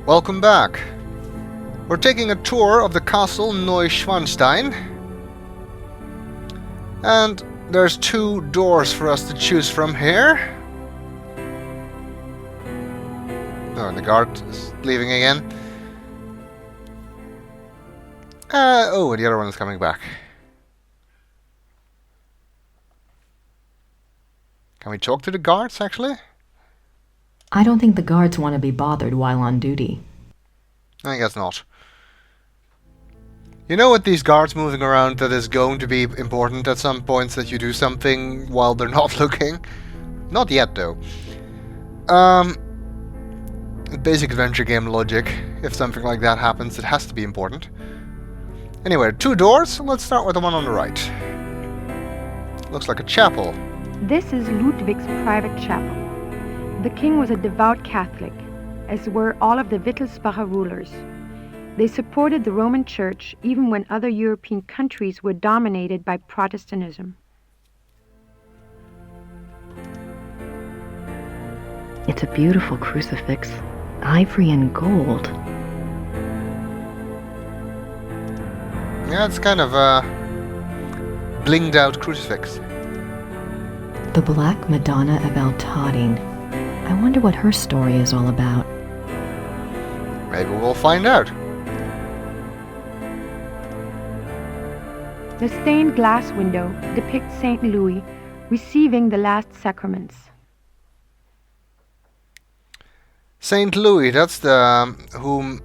Welcome back. We're taking a tour of the castle Neuschwanstein. And there's 2 doors for us to choose from here. Oh, and the guard is leaving again. Oh, and the other one is coming back. Can we talk to the guards, actually? I don't think the guards want to be bothered while on duty. I guess not. You know, with these guards moving around, that is going to be important at some points that you do something while they're not looking. Not yet, though. Basic adventure game logic. If something like that happens, it has to be important. Anyway, 2 doors. Let's start with the one on the right. Looks like a chapel. This is Ludwig's private chapel. The king was a devout Catholic, as were all of the Wittelsbacher rulers. They supported the Roman Church even when other European countries were dominated by Protestantism. It's a beautiful crucifix, ivory and gold. Yeah, it's kind of a blinged out crucifix. The Black Madonna of El Tadin. I wonder what her story is all about. Maybe we'll find out. The stained glass window depicts St. Louis receiving the last sacraments. St. Louis, that's whom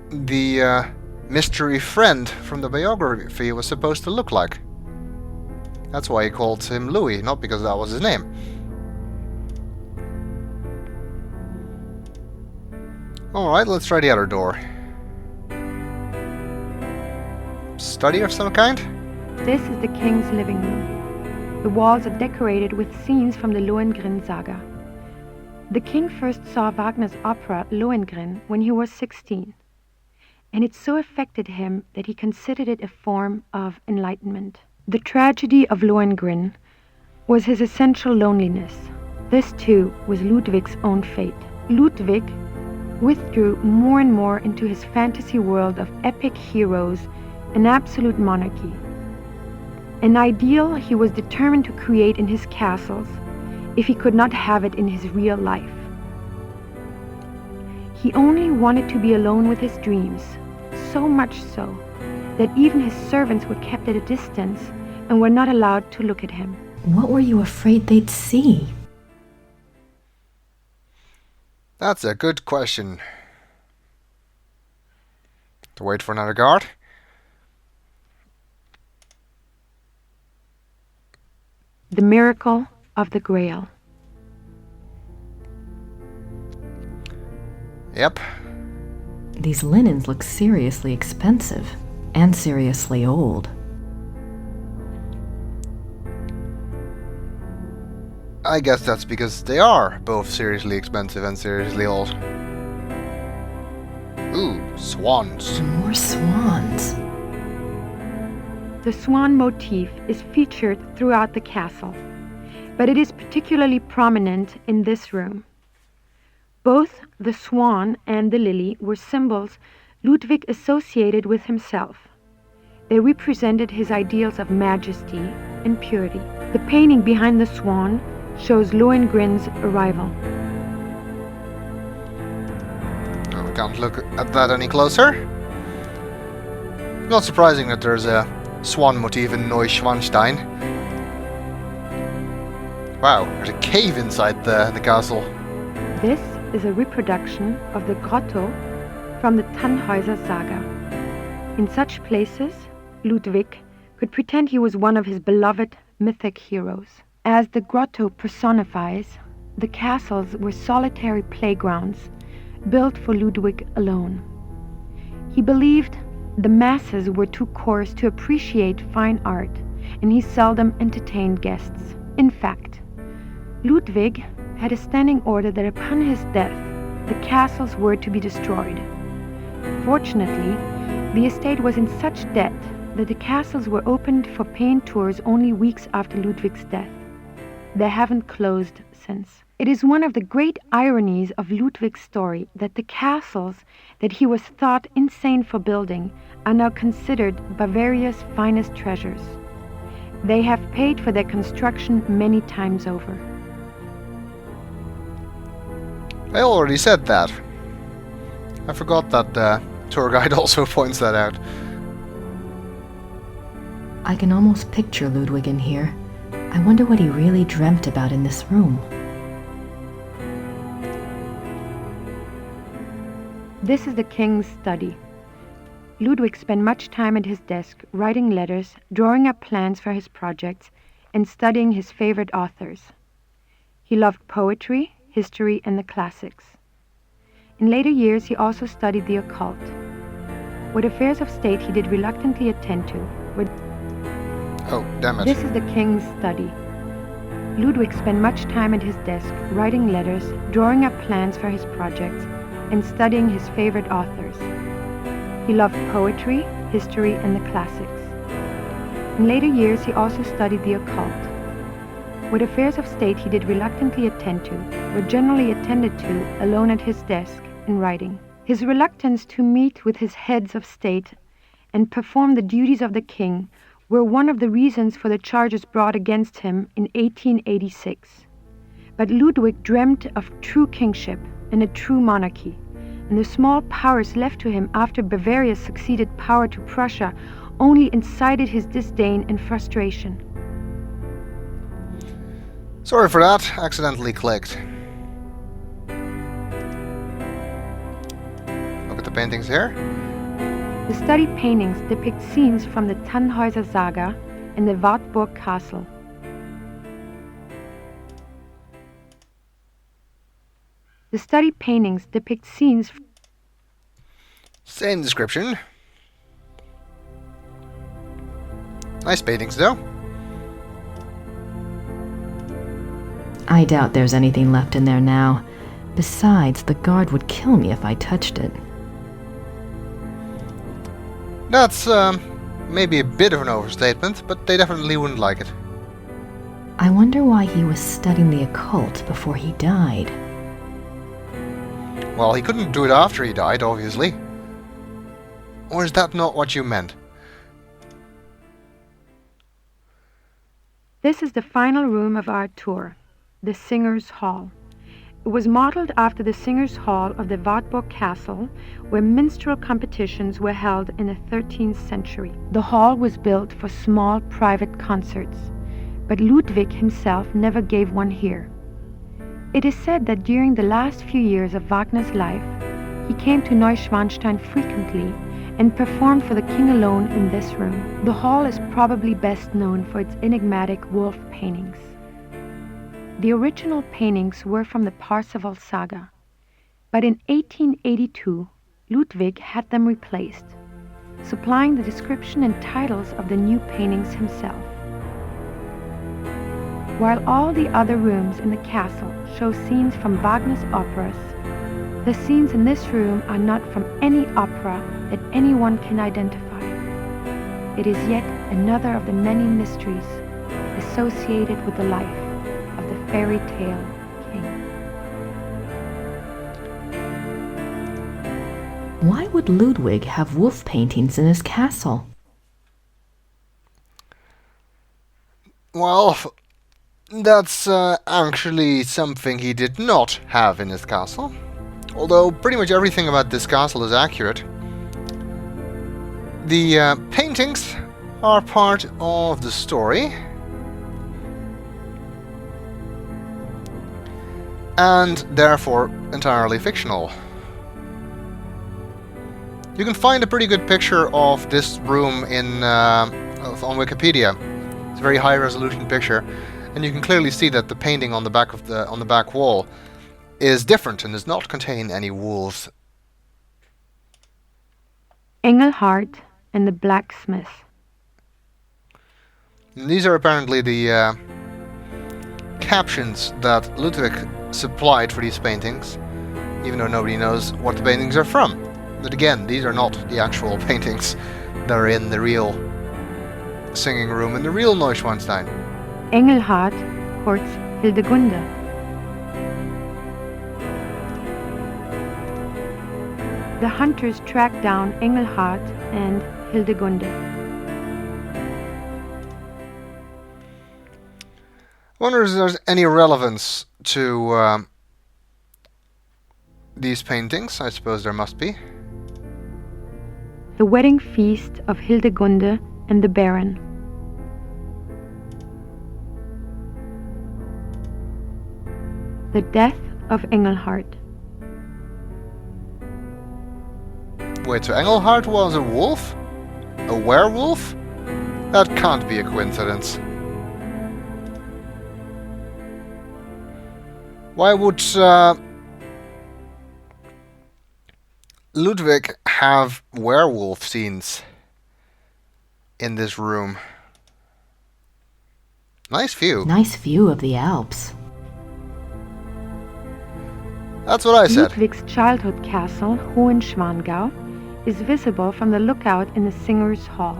the mystery friend from the biography was supposed to look like. That's why he called him Louis, not because that was his name. Alright, let's try the other door. Study of some kind? This is the king's living room. The walls are decorated with scenes from the Lohengrin saga. The king first saw Wagner's opera Lohengrin when he was 16, and it so affected him that he considered it a form of enlightenment. The tragedy of Lohengrin was his essential loneliness. This too was Ludwig's own fate. Ludwig withdrew more and more into his fantasy world of epic heroes and absolute monarchy. An ideal he was determined to create in his castles if he could not have it in his real life. He only wanted to be alone with his dreams, so much so that even his servants were kept at a distance and were not allowed to look at him. What were you afraid they'd see? That's a good question. To wait for another guard. The miracle of the Grail. Yep. These linens look seriously expensive and seriously old. I guess that's because they are both seriously expensive and seriously old. Ooh, swans. More swans. The swan motif is featured throughout the castle, but it is particularly prominent in this room. Both the swan and the lily were symbols Ludwig associated with himself. They represented his ideals of majesty and purity. The painting behind the swan shows Lohengrin's arrival. Oh, we can't look at that any closer. Not surprising that there's a swan motif in Neuschwanstein. Wow, there's a cave inside the castle. This is a reproduction of the grotto from the Tannhäuser saga. In such places, Ludwig could pretend he was one of his beloved mythic heroes. As the grotto personifies, the castles were solitary playgrounds built for Ludwig alone. He believed the masses were too coarse to appreciate fine art, and he seldom entertained guests. In fact, Ludwig had a standing order that upon his death, the castles were to be destroyed. Fortunately, the estate was in such debt that the castles were opened for paying tours only weeks after Ludwig's death. They haven't closed since. It is one of the great ironies of Ludwig's story that the castles that he was thought insane for building are now considered Bavaria's finest treasures. They have paid for their construction many times over. I already said that. I forgot that the tour guide also points that out. I can almost picture Ludwig in here. I wonder what he really dreamt about in this room. This is the king's study. Ludwig spent much time at his desk writing letters, drawing up plans for his projects, and studying his favorite authors. He loved poetry, history, and the classics. In later years, he also studied the occult. What affairs of state he did reluctantly attend to were... Oh, damn it. This is the king's study. Ludwig spent much time at his desk writing letters, drawing up plans for his projects, and studying his favorite authors. He loved poetry, history, and the classics. In later years, he also studied the occult. What affairs of state he did reluctantly attend to were generally attended to alone at his desk and writing. His reluctance to meet with his heads of state and perform the duties of the king were one of the reasons for the charges brought against him in 1886. But Ludwig dreamt of true kingship and a true monarchy, and the small powers left to him after Bavaria's succeeded power to Prussia only incited his disdain and frustration. Sorry for that, accidentally clicked. Look at the paintings here. The study paintings depict scenes from the Tannhäuser Saga and the Wartburg Castle. The study paintings depict scenes... Same description. Nice paintings, though. I doubt there's anything left in there now. Besides, the guard would kill me if I touched it. That's, maybe a bit of an overstatement, but they definitely wouldn't like it. I wonder why he was studying the occult before he died. Well, he couldn't do it after he died, obviously. Or is that not what you meant? This is the final room of our tour, the Singers' Hall. It was modeled after the Singers' Hall of the Wartburg Castle, where minstrel competitions were held in the 13th century. The hall was built for small private concerts, but Ludwig himself never gave one here. It is said that during the last few years of Wagner's life, he came to Neuschwanstein frequently and performed for the king alone in this room. The hall is probably best known for its enigmatic wolf paintings. The original paintings were from the Parsifal saga, but in 1882, Ludwig had them replaced, supplying the description and titles of the new paintings himself. While all the other rooms in the castle show scenes from Wagner's operas, the scenes in this room are not from any opera that anyone can identify. It is yet another of the many mysteries associated with the life of the fairy tale king. Why would Ludwig have wolf paintings in his castle? Well, that's actually something he did not have in his castle. Although pretty much everything about this castle is accurate. The paintings are part of the story. And therefore entirely fictional. You can find a pretty good picture of this room on Wikipedia. It's a very high resolution picture, and you can clearly see that the painting on the back wall is different and does not contain any wolves. Engelhard and the blacksmith. And these are apparently the captions that Ludwig supplied for these paintings, even though nobody knows what the paintings are from. But again, these are not the actual paintings that are in the real singing room in the real Neuschwanstein. Engelhard courts Hildegunde. the hunters tracked down Engelhard and Hildegunde. I wonder if there's any relevance to these paintings. I suppose there must be. The wedding feast of Hildegunde and the Baron. The death of Engelhard. Wait, so Engelhard was a wolf? A werewolf? That can't be a coincidence. Why would Ludwig have werewolf scenes in this room? Nice view. Nice view of the Alps. That's what I said. Ludwig's childhood castle, Neuschwanstein, is visible from the lookout in the Singers' Hall.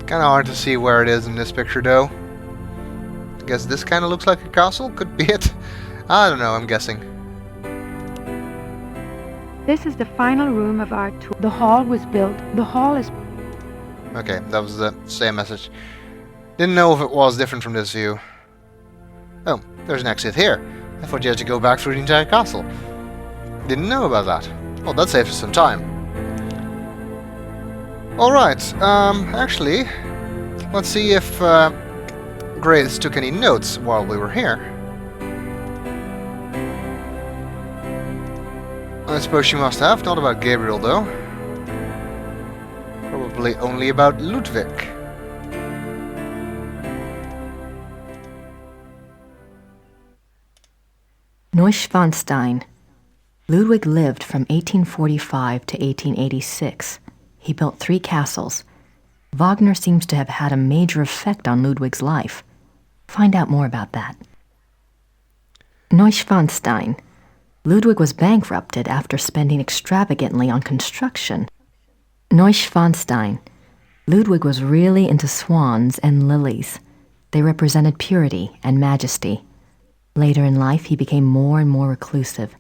Kinda hard to see where it is in this picture though. I guess this kinda looks like a castle? Could be it. I don't know, I'm guessing. This is the final room of our tour. The hall was built. The hall is... Okay, that was the same message. Didn't know if it was different from this view. Oh, there's an exit here. I thought you had to go back through the entire castle. Didn't know about that. Well, that saves us some time. Alright, actually, let's see if Grace took any notes while we were here. I suppose she must have, not about Gabriel though. Probably only about Ludwig. Neuschwanstein. Ludwig lived from 1845 to 1886. He built 3 castles. Wagner seems to have had a major effect on Ludwig's life. Find out more about that. Neuschwanstein. Ludwig was bankrupted after spending extravagantly on construction. Neuschwanstein. Ludwig was really into swans and lilies. They represented purity and majesty. Later in life, he became more and more reclusive.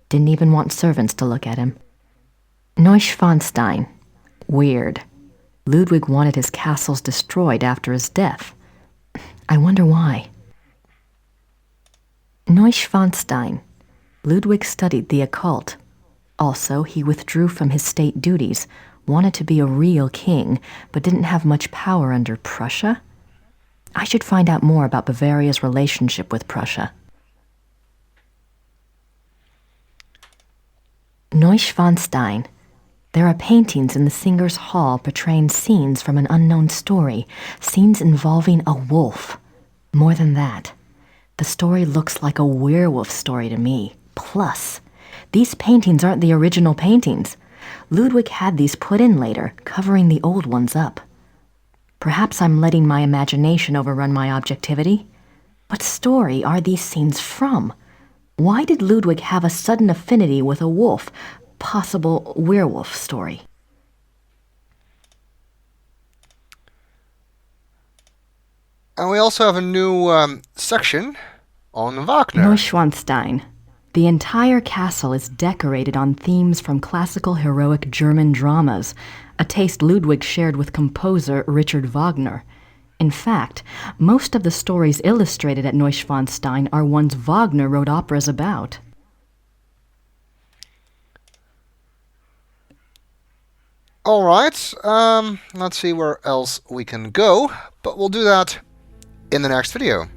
Didn't even want servants to look at him. Neuschwanstein. Weird. Ludwig wanted his castles destroyed after his death. I wonder why. Neuschwanstein. Ludwig studied the occult. Also, he withdrew from his state duties, wanted to be a real king, but didn't have much power under Prussia. I should find out more about Bavaria's relationship with Prussia. Neuschwanstein. There are paintings in the Singers' Hall portraying scenes from an unknown story, scenes involving a wolf. More than that, the story looks like a werewolf story to me. Plus, these paintings aren't the original paintings. Ludwig had these put in later, covering the old ones up. Perhaps I'm letting my imagination overrun my objectivity. What story are these scenes from? Why did Ludwig have a sudden affinity with a wolf, possible werewolf story? And we also have a new section on Wagner. Neuschwanstein. The entire castle is decorated on themes from classical heroic German dramas, a taste Ludwig shared with composer Richard Wagner. In fact, most of the stories illustrated at Neuschwanstein are ones Wagner wrote operas about. Alright, let's see where else we can go, but we'll do that in the next video.